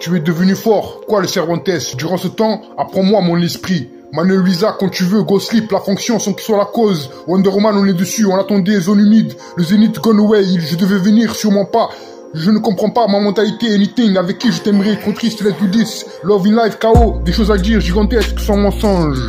Tu es devenu fort, quoi le Cervantes? Durant ce temps, apprends-moi mon esprit. Manuel Luisa, quand tu veux, Go Sleep, la fonction sans qu'il soit la cause. Wonder Woman, on est dessus, on attendait, zone humide. Le Zénith gone away, je devais venir, sûrement pas. Je ne comprends pas ma mentalité, anything, avec qui je t'aimerais, trop triste, let's do this. Love in life, KO, des choses à dire, gigantesques, sans mensonge.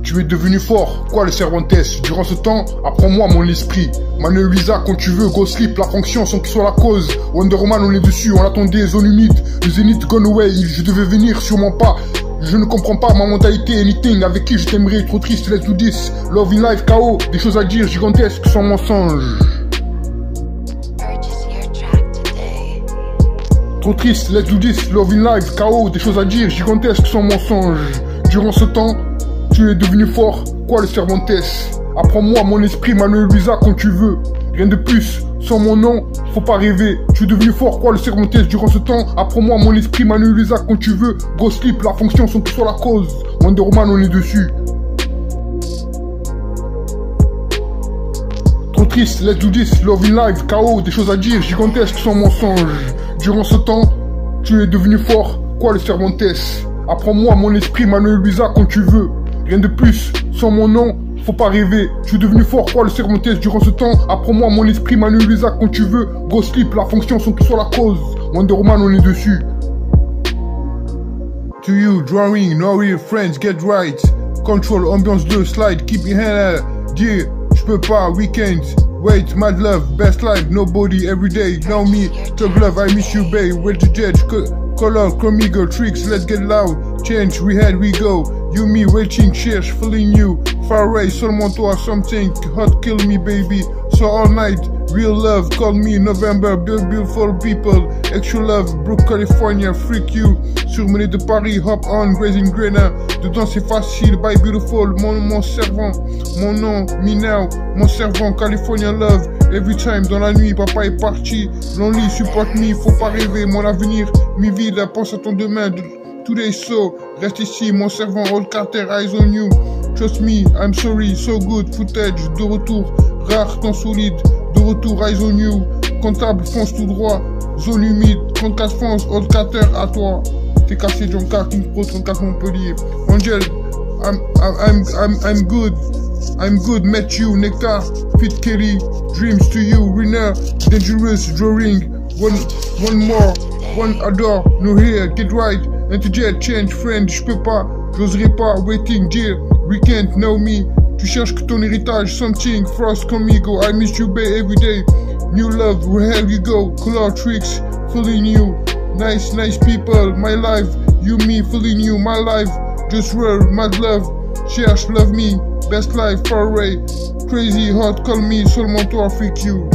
Tu es devenu fort, quoi le Cervantes? Durant ce temps, apprends-moi mon esprit. Manuel Luisa, quand tu veux, Go Sleep, la fonction sans qu'il soit la cause. Wonder Woman, on est dessus, on attendait, zone humide. Le Zénith gone away, je devais venir, sûrement pas. Je ne comprends pas ma mentalité, anything, avec qui je t'aimerais, trop triste, let's do this. Love in life, KO, des choses à dire, gigantesques, sans mensonge. Trop triste, let's do this, love in life, KO, des choses à dire, gigantesques, sans mensonge. Durant ce temps, tu es devenu fort, quoi le Cervantes? Apprends-moi mon esprit, Manuel Luisa, quand tu veux. Rien de plus, sans mon nom, faut pas rêver. Tu es devenu fort, quoi le Cervantes? Durant ce temps, apprends-moi mon esprit, Manuel Luisa, quand tu veux. Go Sleep, la fonction sans que soit la cause. Wonder Woman, on est dessus. Trop triste, let's do this, love in life, KO, des choses à dire, gigantesques, sans mensonge. Durant ce temps, tu es devenu fort, quoi le Cervantes? Apprends-moi mon esprit, Manuel Luisa, quand tu veux. Rien de plus, sans mon nom, faut pas rêver. Tu es devenu fort, quoi le Cervantes? Durant ce temps, apprends-moi mon esprit, Manuel Luisa, quand tu veux. Go Sleep, la fonction sans que soit la cause. Wonder Woman, on est dessus. To you, drawing, no real friends, get right. Control, ambiance 2, slide, keep your hand out. Yeah, j'peux pas, weekend. Wait, mad love, best life, nobody, everyday. Know me, thug love, I miss you, babe. Where to judge, color, chromigo, tricks, let's get loud. Change, we had, we go. You, me, waiting, cherche, feeling you. Far away, seulement toi, something hot, kill me, baby. So all night, real love, call me November, beautiful people. Extra love, Brook, California, freak you. Surmené de Paris, hop on, grazing greener. Dedans c'est facile, bye beautiful, mon servant. Mon nom, me now, mon servant, California love. Every time, dans la nuit, papa est parti. Lonely, support me, faut pas rêver, mon avenir, mi vide, pense à ton demain. Today so, reste ici, mon servant, Old Carter, eyes on you. Trust me, I'm sorry, so good, footage, de retour, rare, temps solide, de retour, eyes on you. Comptable, fonce tout droit, zone humide, 34 fonce, Old Carter, à toi. T'es cassé, John Carr, King Pro, 34 Montpellier. Angel, I'm good. I'm good, met you, Nectar, Fit Kelly, dreams to you, winner, dangerous, drawing, one more, one adore, no here, get right, integer, change, friend, j'peux pas, j'oserais pas, waiting, dear, weekend, know me, tu cherches que ton héritage, something, frost, conmigo, I miss you, babe, everyday, new love, where hell you go, color tricks, feeling you, nice people, my life, you, me, feeling you, my life, just world, mad love, cherche, love me, best life, far away, crazy, hot, call me, seulement toi, freak you.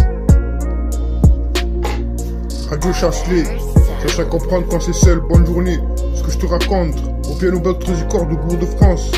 Radio Chasselet, cherche à comprendre quand c'est seul, bonne journée, ce que je te raconte, au piano Beltre du corps de Gourou de France.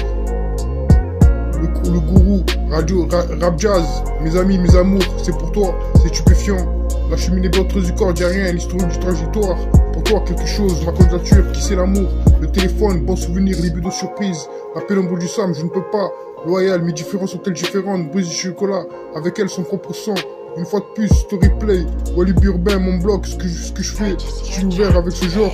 Le gourou, radio, rap jazz, mes amis, mes amours, c'est pour toi, c'est stupéfiant. La cheminée Beltre du corps, y'a rien, l'histoire du trajectoire. Pour toi, quelque chose, ma candidature, qui c'est l'amour, le téléphone, bon souvenir, les buts de surprise, la pénombre du Sam, je ne peux pas. Loyal, mes différences sont-elles différentes? Brise du chocolat, avec elle son propre sang. Une fois de plus, story play, Wally Urbain, mon blog, ce que je fais, je suis ouvert avec ce genre.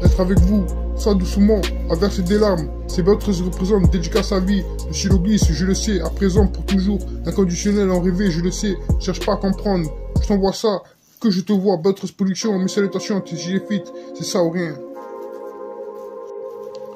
Être avec vous, ça doucement, à verser des larmes. Ces Beltres représentent dédicace à vie. Le stylo glisse, je le sais, à présent, pour toujours. Inconditionnel, en rêver, je le sais. Cherche pas à comprendre, je t'envoie ça, que je te vois. Beltres Production, mes salutations, tes gilets fit, c'est ça ou rien.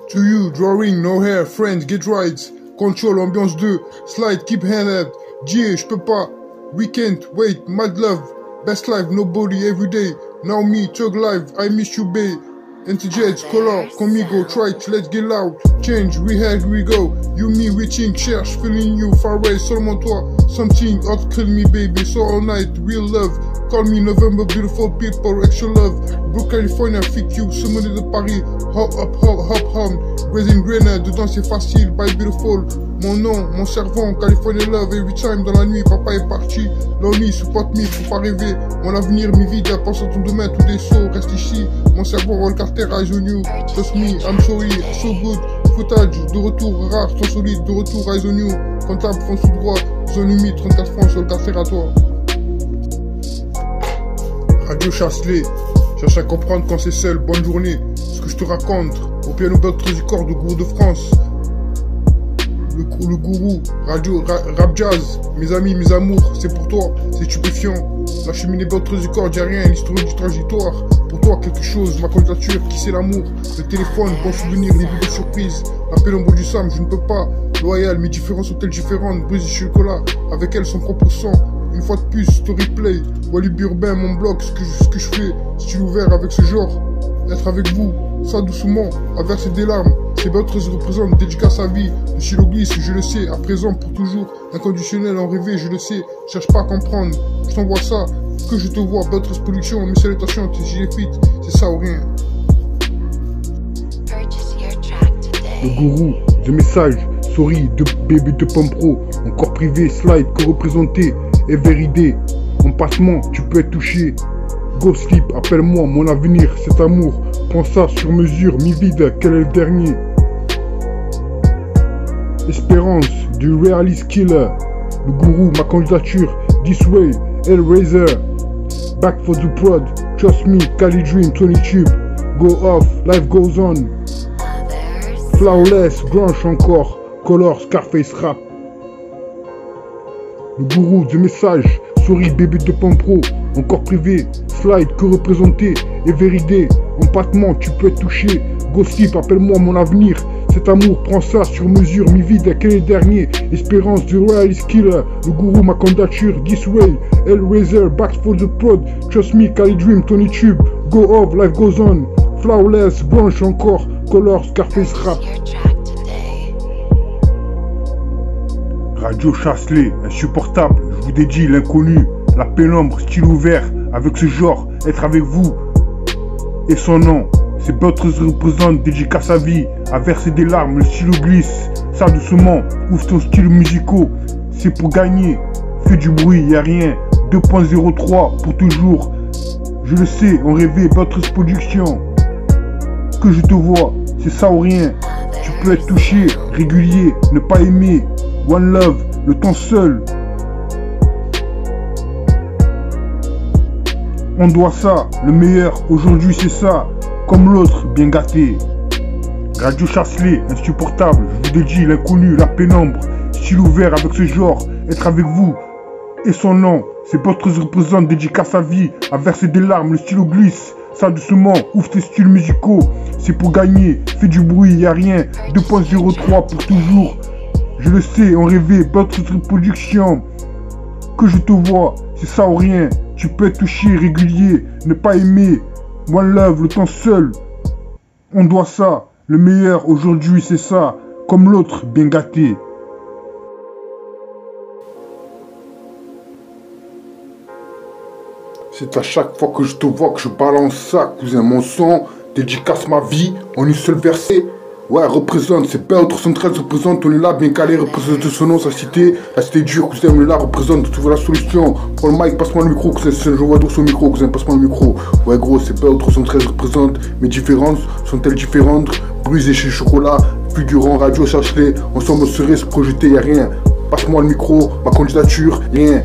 To you, drawing, no hair, friends, get right. Control, ambiance 2, slide, keep handed. Yeah, j'peux pas. Weekend, wait, mad love. Best life, nobody, everyday. Now me, thug life, I miss you, babe. Interjets, color, conmigo, try it, let's get loud. Change, we had, we go. You, me, reaching, cherche, feeling you, far away, seulement toi. Something hot, kill me, baby. So all night, real love. Call me November, beautiful people, extra love. Brook, California, freak you, Summoné de Paris. Hop, home. Raising Greener, dedans c'est facile, bye beautiful. Mon nom, mon servant, California love, every time dans la nuit, papa est parti. Lonely, support me, faut pas rêver. Mon avenir, mi vide, pense à ton demain, tous des sauts, reste ici. Mon servant, Old Carter, eyes on you. Trust me, I'm sorry, so good. Footage, de retour, rare, trop solide, de retour, eyes on you. Comptable, fonce tout droit, zone humide, 34 francs, Old Carter à toi. Radio Chasselet, cherche à comprendre quand c'est seul, bonne journée. Ce que je te raconte, au piano Beltre du corps de Gourou de France. Le gourou, radio, rap jazz, mes amis, mes amours, c'est pour toi, c'est stupéfiant. La cheminée Beltre du corps, dis rien, l'historique du transitoire. Pour toi, quelque chose, ma candidature, qui c'est l'amour. Le téléphone, bon souvenir, les vidéos surprises. La pénombre du Sam, je ne peux pas. Loyal, mes différences sont-elles différentes? Brise et chocolat, avec elle 100%. Une fois de plus, story play. Walib urbain, mon blog, ce que je fais. Style ouvert avec ce genre. Être avec vous, ça doucement, à verser des larmes. Ces Beltres représentent dédicace à vie. Le stylo glisse, je le sais, à présent, pour toujours. Inconditionnel, en rêver, je le sais. Cherche pas à comprendre. Je t'envoie ça, que je te vois. Beltres production, mes salutations, tes gilets fit. C'est ça ou rien. Le gourou, The Message, sorry, de bébé de pomme pro. Encore privé, slide, co-représenté. Everyday, en passement, tu peux être touché. Go sleep, appelle-moi, mon avenir, cet amour. Prends ça sur mesure, mi-vide, quel est le dernier? Espérance, du realist killer. Le gourou, ma candidature, This Way, Hellraiser. Back for the prod, trust me, Cali Dream, 20 tube. Go off, life goes on. Flawless, Grunge encore, Color, Scarface rap. Le gourou, The Message, sorry, bébé de pomme pro. Encore privé, slide, que représenté, Everyday, empattement, tu peux être touché. Go sleep, appelle-moi mon avenir. Cet amour, prends ça sur mesure, mi-vide, quel est le dernier? Espérance du realist killer. Le gourou, ma candidature, This Way, Hellraiser, Back for the prod, trust me, Cali Dream, 20 tube. Go off, life goes on. Flawless, Blanche encore, Color, Scarface rap. Radio Chasselet, insupportable, je vous dédie l'inconnu, la pénombre, style ouvert, avec ce genre, être avec vous, et son nom, ces Beltres représentent, dédicace à vie, à verser des larmes, le stylo glisse, ça doucement, ouvre ton style musical, c'est pour gagner, fais du bruit, y a rien, 2.03 pour toujours, je le sais, on rêvait, Beltres production, que je te vois, c'est ça ou rien, tu peux être touché, régulier, ne pas aimer, One Love, le temps seul. On doit ça, le meilleur, aujourd'hui c'est ça. Comme l'autre, bien gâté. Radio Chasselet, insupportable, je vous dédie l'inconnu, la pénombre. Style ouvert avec ce genre, être avec vous. Et son nom, ces Beltres représentent, dédicace à vie, à verser des larmes, le stylo glisse. Ça doucement, ouvre tes styles musicaux. C'est pour gagner, fais du bruit, y a rien. 2.03 pour toujours. Je le sais, on rêvait, Beltres production. Que je te vois, c'est ça ou rien. Tu peux être touché, régulier, ne pas aimer. One Love, le temps seul. On doit ça, le meilleur aujourd'hui c'est ça. Comme l'autre, bien gâté. C'est à chaque fois que je te vois que je balance ça, cousin. Mon son dédicace ma vie en une seule verset. Ouais, représente, c'est Beltre 113 représente, on est là, bien calé, représente son nom, sa cité, la cité dure, cousin, on est là, représente, trouve la solution. Prends le mic, passe-moi le micro, cousin, je vois d'où son micro, cousin, passe-moi le micro. Ouais, gros, c'est Beltre 113 représente, mes différences sont-elles différentes? Brisé chez Chocolat, figurant, Radio Chasselet, ensemble on serait se projeter, y'a rien. Passe-moi le micro, ma candidature, rien.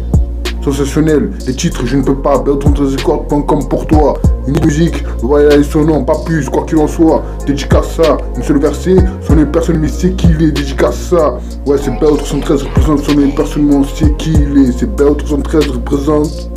Sensationnel, les titres, je ne peux pas, Beltre113records.com pour toi. Une musique, voilà son nom, pas plus, quoi qu'il en soit. Dédicace ça, une seule verset, son nom personne mais c'est qui il est, dédicace ça. Ouais, c'est Beltre113 représente son nom personne, mais on sait qui il est, c'est Beltre113 représente.